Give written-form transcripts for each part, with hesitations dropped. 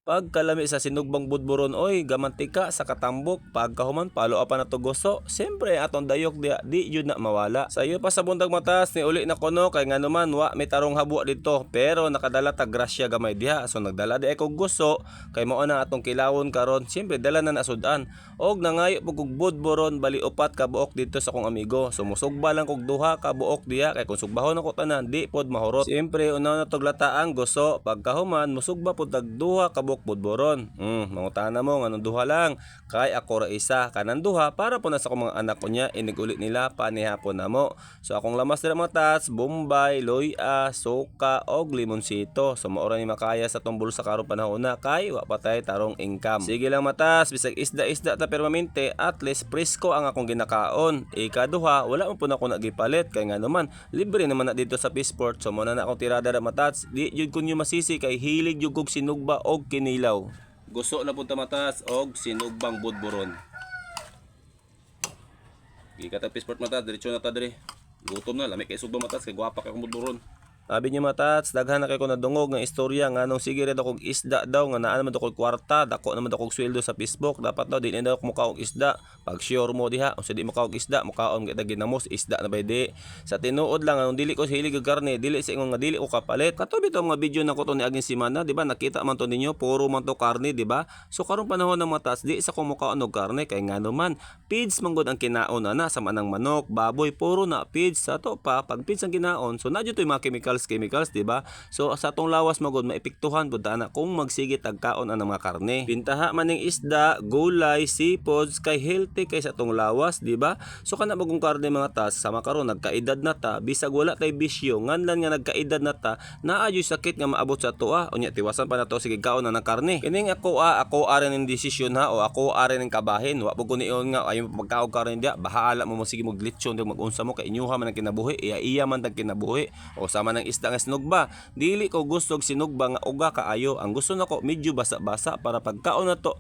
Pagkalami sa sinugbang budburon oy, gamantika sa katambok, pagkahuman palo pa na to guso. Siyempre atong dayok di yun na mawala. Sayo pa sa bundag matas ni uli na kono kay nga naman wa may tarong habwa dito pero nakadala ta grasya gamay diha. So nagdala di ako guso kay mao na atong kilawon karon. Siyempre dala na nasudan. Og nangayo pug budburon bali upat ka buok dito sa kong amigo. So musugba lang kog duha ka buok diha kay kung sugbahon ako tanan di pod mahurot. Siyempre una na tog lataang guso pagkahuman musugba pod tag duha ka buok budboron. Mangutana mo nganong duha lang. Kay ako ra isa kanan duha para po na sa akong mga anak ko niya inigulit nila panihapon namo. So akong lamas dira mga tats, bombay, loya, soka og limonsito. So maura ni makaya sa tong bulsa karon panahon na kay wa patay tarong income. Sige lang matas bisag isda-isda ta permanente at least presko ang akong ginakaon. Ikaduha wala man po na ako nagipalit kay nga naman libre naman na dito sa Peaceport. So mo na akong tirada ra matats. Di jud kunyo masisi kay hilig jud kog sinugba og kinilaw. Gusto na punta matas og sinugbang budburon. Gikata Peaceport matas, diretso na ta dire. Gutom na, lami kay sugba matas kay gwapa kay akong budburon. Sabi niya matats, daghan na kay ko nadungog ng istorya nga nung sige red akong isda daw nga naa naman daw kog kwarta, dako naman daw kog sweldo sa Facebook, dapat daw dili na ako mukaog isda. Pag sure mo diha, kung di mukaog isda, mukaon gyud ginamos isda na bayde. Sa tinuod lang anong dili ko hilig og karne, dili sa ingon nga dili ko kapalit. Katubi to mga video na ko to ni aging semana, di ba? Nakita man to ninyo, puro man to karne, di ba? So karon panahon ng matats, di sa ko mukaon og karne kay ngano man, feeds man gud ang kinaon na sa manang manok, baboy, puro na feeds sa to pa. Pag feeds ang kinaon, so nadyo to yung mga chemicals, di ba? So sa atong lawas magod maepektuhan pud ana kung magsige tagkaon ang mga karne. Pintaha man ning isda, gulay, seafoods kay healthy kay sa atong lawas, di ba? So kana bagong karne mga tas sama karon nagkaedad na ta, bisag wala tay bisyo, nganlan nga nagkaedad na ta, naa jud sakit nga maabot sa tuwa. Unya tiwasan pa na to sige kaon na ng karne. Kining ako are ning desisyon ha o ako are ning kabahin. Wa pud ko niyon nga ayo magkaog karne dia, bahala mo sige mo glitson dig magunsa mo kay inyuha man ang kinabuhi, iya man tag kinabuhi. O sama ng isda nga sinugba, dili ko gusto og sinugba nga uga kaayo. Ang gusto nako medyo basa-basa para pagkaon na to.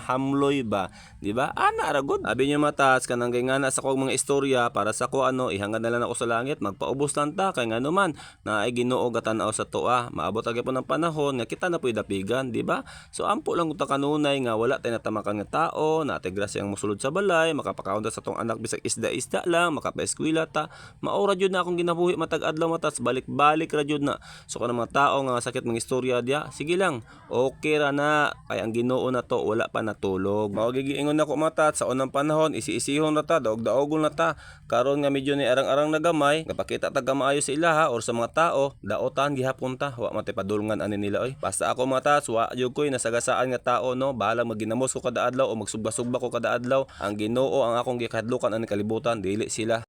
Hamloy ba, di ba? Ana ra gud. Abi niya matas kanang gayngana sa kong mga istorya para sa ko ihangad na lang ako sa langit, magpaubos lang ta kay ngano man na ay Ginoo gatanaw sa tuwa. Maabot agi po ng panahon nga kita na puy dapigan, di ba? So ampo lang ta kanunay nga wala tay natamakan nga tao, na grasya ang mosulod sa balay, makapakaon ta sa tong anak bisag isda-isda lang, makapaeskwela ta. Maura jud na akong ginabuhi matag adlaw matas, balik-balik ra jud na. So kanang mga tao nga sakit mga istorya dia, sige lang. Okay ra na kay ang Ginoo na to wala pa natulog. Mao gigiingon nako mata sa unang panahon isi-isihon na ta, daog-daogon na ta. Karon nga medyo ni arang-arang na gamay, gapakita ta gamaayo sa ilaha or sa mga tao, daotan gihapon ta, wa man tay padulngan ani nila oy. Basta ako mata wa jud koy nasagasaan nga tao no, bahala maginamos ko kada adlaw o magsugba-sugba ko kada adlaw. Ang Ginoo ang akong gikadlukan ani kalibutan, dili sila.